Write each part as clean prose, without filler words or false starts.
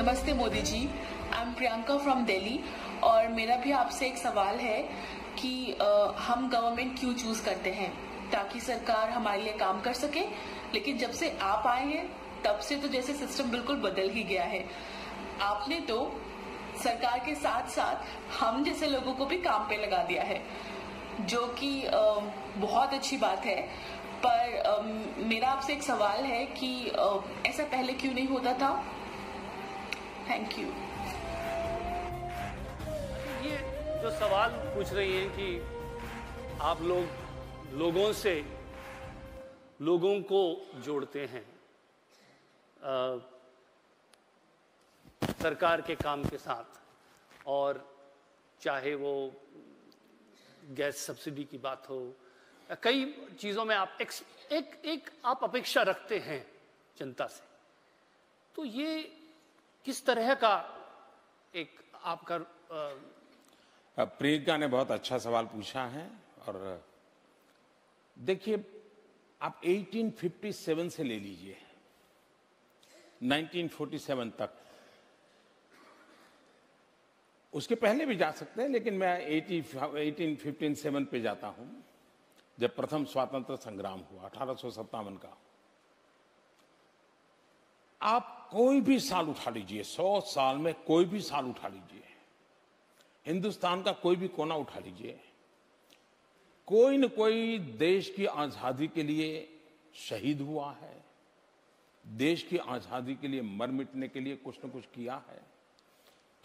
नमस्ते Modi ji, I am Priyanka from Delhi और मेरा भी आपसे एक सवाल है कि हम गवर्नमेंट क्यों चूज करते हैं ताकि सरकार हमारे लिए काम कर सके, लेकिन जब से आप आए हैं तब से तो जैसे सिस्टम बिल्कुल बदल ही गया है। आपने तो सरकार के साथ साथ हम जैसे लोगों को भी काम पे लगा दिया है, जो कि बहुत अच्छी बात है। पर मेरा आपसे एक सवाल है कि ऐसा पहले क्यों नहीं होता था? Thank you. ये जो सवाल पूछ रही हैं कि आप लोगों से लोगों को जोड़ते हैं सरकार के काम के साथ, और चाहे वो गैस सब्सिडी की बात हो, कई चीज़ों में आप एक आप अपेक्षा रखते हैं जनता से, तो ये किस तरह का एक आपका प्रियंका ने बहुत अच्छा सवाल पूछा है। और देखिए, आप 1857 से ले लीजिए 1947 तक, उसके पहले भी जा सकते हैं, लेकिन मैं 1857 पे जाता हूं, जब प्रथम स्वातंत्र संग्राम हुआ 1857 का। आप कोई भी साल उठा लीजिए, 100 साल में कोई भी साल उठा लीजिए, हिंदुस्तान का कोई भी कोना उठा लीजिए, कोई न कोई देश की आजादी के लिए शहीद हुआ है, देश की आजादी के लिए मर मिटने के लिए कुछ न कुछ किया है।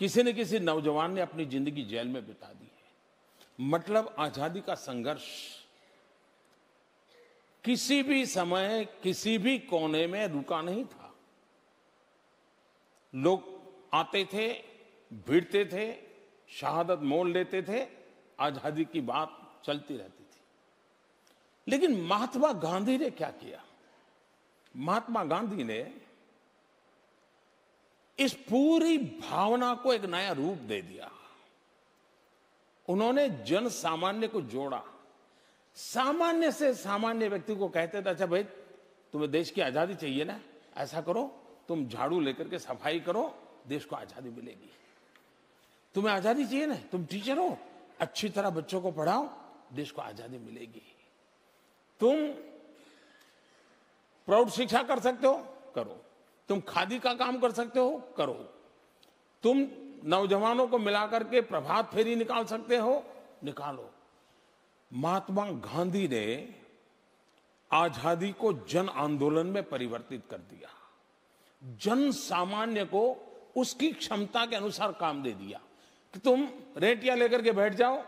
किसी न किसी नौजवान ने अपनी जिंदगी जेल में बिता दी है। मतलब आजादी का संघर्ष किसी भी समय किसी भी कोने में रुका नहीं था। लोग आते थे, भिड़ते थे, शहादत मोल लेते थे, आजादी की बात चलती रहती थी। लेकिन महात्मा गांधी ने क्या किया? महात्मा गांधी ने इस पूरी भावना को एक नया रूप दे दिया। उन्होंने जन सामान्य को जोड़ा। सामान्य से सामान्य व्यक्ति को कहते थे, अच्छा भाई तुम्हें देश की आजादी चाहिए ना, ऐसा करो, तुम झाड़ू लेकर के सफाई करो, देश को आजादी मिलेगी। तुम्हें आजादी चाहिए ना, तुम टीचर हो, अच्छी तरह बच्चों को पढ़ाओ, देश को आजादी मिलेगी। तुम प्रौढ़ शिक्षा कर सकते हो, करो। तुम खादी का काम कर सकते हो, करो। तुम नौजवानों को मिलाकर के प्रभात फेरी निकाल सकते हो, निकालो। महात्मा गांधी ने आजादी को जन आंदोलन में परिवर्तित कर दिया। जन सामान्य को उसकी क्षमता के अनुसार काम दे दिया कि तुम रेटिया लेकर के बैठ जाओ,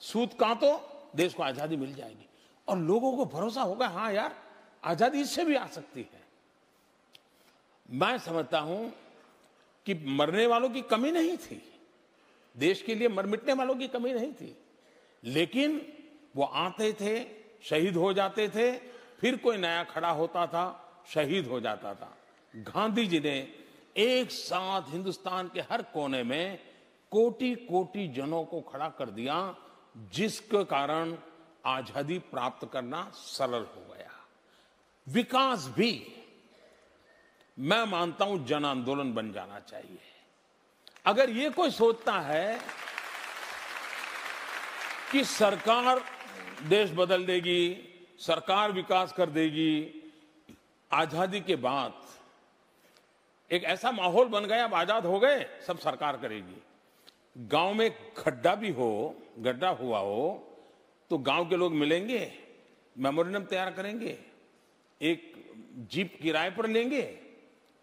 सूत काटो, देश को आजादी मिल जाएगी। और लोगों को भरोसा होगा, हाँ यार आजादी इससे भी आ सकती है। मैं समझता हूं कि मरने वालों की कमी नहीं थी, देश के लिए मर मिटने वालों की कमी नहीं थी, लेकिन वो आते थे, शहीद हो जाते थे, फिर कोई नया खड़ा होता था, शहीद हो जाता था। गांधी जी ने एक साथ हिंदुस्तान के हर कोने में कोटि कोटि जनों को खड़ा कर दिया, जिसके कारण आजादी प्राप्त करना सरल हो गया। विकास भी मैं मानता हूं जन आंदोलन बन जाना चाहिए। अगर ये कोई सोचता है कि सरकार देश बदल देगी, सरकार विकास कर देगी, आजादी के बाद एक ऐसा माहौल बन गया, अब आजाद हो गए, सब सरकार करेगी। गांव में गड्ढा भी हो, गड्ढा हुआ हो, तो गांव के लोग मिलेंगे, मेमोरेंडम तैयार करेंगे, एक जीप किराए पर लेंगे,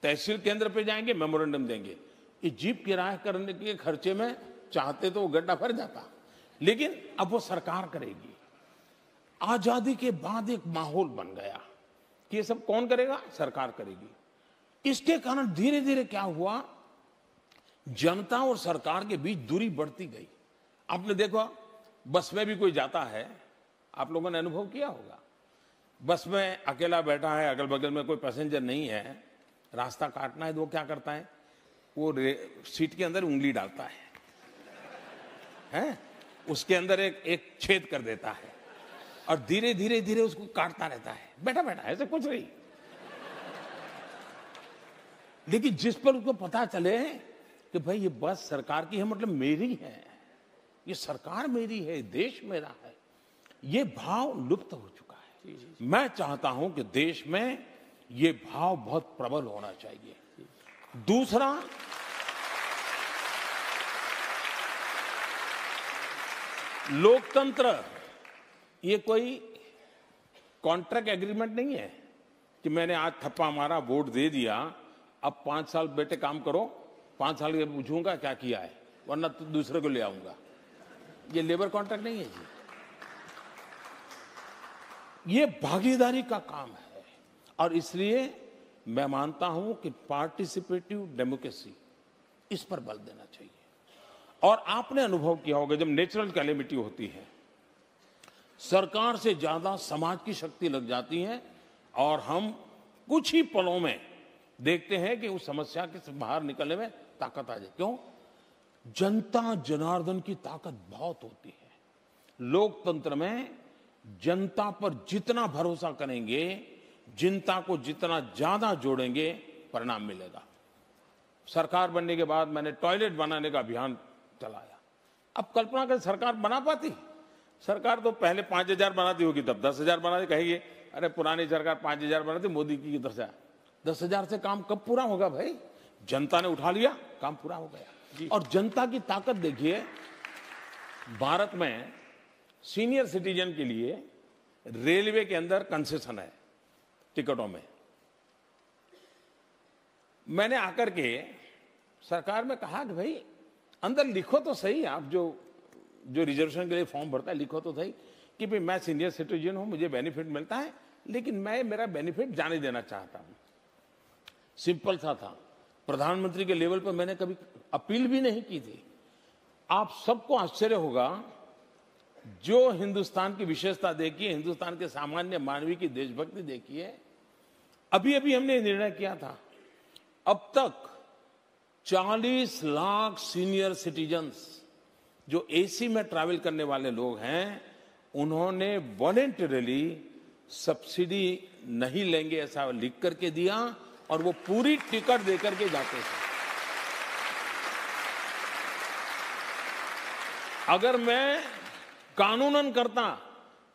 तहसील केंद्र पे जाएंगे, मेमोरेंडम देंगे। ये जीप किराए करने के खर्चे में चाहते तो वो गड्ढा भर जाता, लेकिन अब वो सरकार करेगी। आजादी के बाद एक माहौल बन गया कि ये सब कौन करेगा? सरकार करेगी। इसके कारण धीरे धीरे क्या हुआ, जनता और सरकार के बीच दूरी बढ़ती गई। आपने देखा, बस में भी कोई जाता है, आप लोगों ने अनुभव किया होगा, बस में अकेला बैठा है, अगल बगल में कोई पैसेंजर नहीं है, रास्ता काटना है तो वो क्या करता है, वो सीट के अंदर उंगली डालता है? उसके अंदर एक छेद कर देता है और धीरे धीरे धीरे उसको काटता रहता है, बैठा बैठा ऐसे कुछ नहीं। लेकिन जिस पर उसको पता चले कि भाई ये बस सरकार की है, मतलब मेरी है, ये सरकार मेरी है, देश मेरा है, ये भाव लुप्त हो चुका है। मैं चाहता हूं कि देश में ये भाव बहुत प्रबल होना चाहिए। दूसरा, लोकतंत्र ये कोई कॉन्ट्रैक्ट एग्रीमेंट नहीं है कि मैंने आज थप्पा मारा, वोट दे दिया, अब 5 साल बेटे काम करो, 5 साल के पूछूंगा क्या किया है, वरना तो दूसरे को ले आऊंगा। ये लेबर कॉन्ट्रैक्ट नहीं है जी, ये भागीदारी का काम है। और इसलिए मैं मानता हूं कि पार्टिसिपेटिव डेमोक्रेसी, इस पर बल देना चाहिए। और आपने अनुभव किया होगा, जब नेचुरल कैलेमिटी होती है, सरकार से ज्यादा समाज की शक्ति लग जाती है और हम कुछ ही पलों में देखते हैं कि उस समस्या के बाहर निकलने में ताकत आ जाए। क्यों? जनता जनार्दन की ताकत बहुत होती है। लोकतंत्र में जनता पर जितना भरोसा करेंगे, जनता को जितना ज्यादा जोड़ेंगे, परिणाम मिलेगा। सरकार बनने के बाद मैंने टॉयलेट बनाने का अभियान चलाया। अब कल्पना करें सरकार बना पाती? सरकार तो पहले 5,000 बनाती होगी, तब 10,000 बनाती, कहेगी अरे पुरानी सरकार 5,000 बनाती, मोदी की तरफ से 10,000 से काम कब पूरा होगा भाई? जनता ने उठा लिया, काम पूरा हो गया। और जनता की ताकत देखिए, भारत में सीनियर सिटीजन के लिए रेलवे के अंदर कंसेशन है टिकटों में। मैंने आकर के सरकार में कहा कि भाई अंदर लिखो तो सही, आप जो रिजर्वेशन के लिए फॉर्म भरता है लिखो तो सही कि भाई मैं सीनियर सिटीजन हूं, मुझे बेनिफिट मिलता है, लेकिन मैं मेरा बेनिफिट जाने देना चाहता हूं। सिंपल सा था। प्रधानमंत्री के लेवल पर मैंने कभी अपील भी नहीं की थी। आप सबको आश्चर्य होगा, जो हिंदुस्तान की विशेषता देखिए, हिंदुस्तान के सामान्य मानवीय की देशभक्ति देखिए। अभी अभी हमने निर्णय किया था, अब तक 40 लाख सीनियर सिटीजन्स जो एसी में ट्रैवल करने वाले लोग हैं, उन्होंने वॉलेंटरीली सब्सिडी नहीं लेंगे ऐसा लिख करके दिया और वो पूरी टिकट देकर के जाते थे। अगर मैं कानूनन करता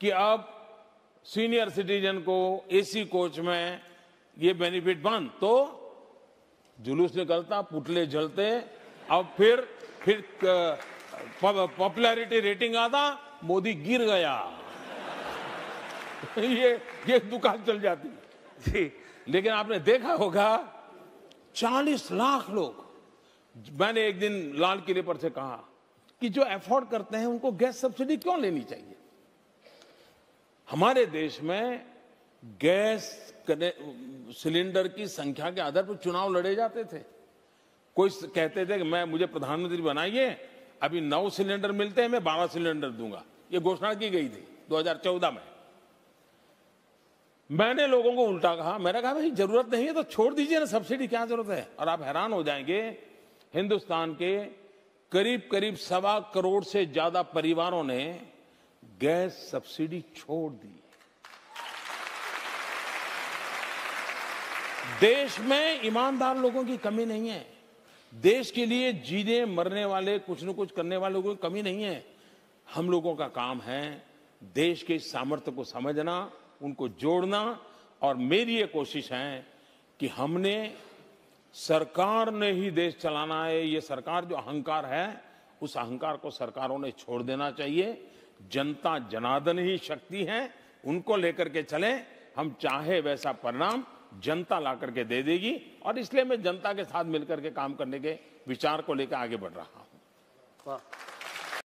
कि अब सीनियर सिटीजन को एसी कोच में ये बेनिफिट बंद, तो जुलूस निकलता, पुतले जलते, अब फिर पॉपुलैरिटी रेटिंग आता, मोदी गिर गया। ये दुकान चल जाती जी। लेकिन आपने देखा होगा 40 लाख लोग। मैंने एक दिन लाल किले पर से कहा कि जो अफोर्ड करते हैं उनको गैस सब्सिडी क्यों लेनी चाहिए? हमारे देश में गैस सिलेंडर की संख्या के आधार पर चुनाव लड़े जाते थे। कोई कहते थे कि मुझे प्रधानमंत्री बनाइए, अभी 9 सिलेंडर मिलते हैं, मैं 12 सिलेंडर दूंगा। ये घोषणा की गई थी 2014 में। मैंने लोगों को उल्टा कहा, मैंने कहा भाई जरूरत नहीं है तो छोड़ दीजिए ना, सब्सिडी क्या जरूरत है? और आप हैरान हो जाएंगे, हिंदुस्तान के करीब 1.25 करोड़ से ज्यादा परिवारों ने गैस सब्सिडी छोड़ दी। देश में ईमानदार लोगों की कमी नहीं है। देश के लिए जीने मरने वाले, कुछ न कुछ करने वाले लोगों की कमी नहीं है। हम लोगों का काम है देश के सामर्थ्य को समझना, उनको जोड़ना। और मेरी ये कोशिश है कि हमने, सरकार ने ही देश चलाना है, ये सरकार जो अहंकार है, उस अहंकार को सरकारों ने छोड़ देना चाहिए। जनता जनार्दन ही शक्ति है, उनको लेकर के चले। हम चाहे वैसा परिणाम जनता ला करके दे देगी, और इसलिए मैं जनता के साथ मिलकर के काम करने के विचार को लेकर आगे बढ़ रहा हूं। वाह।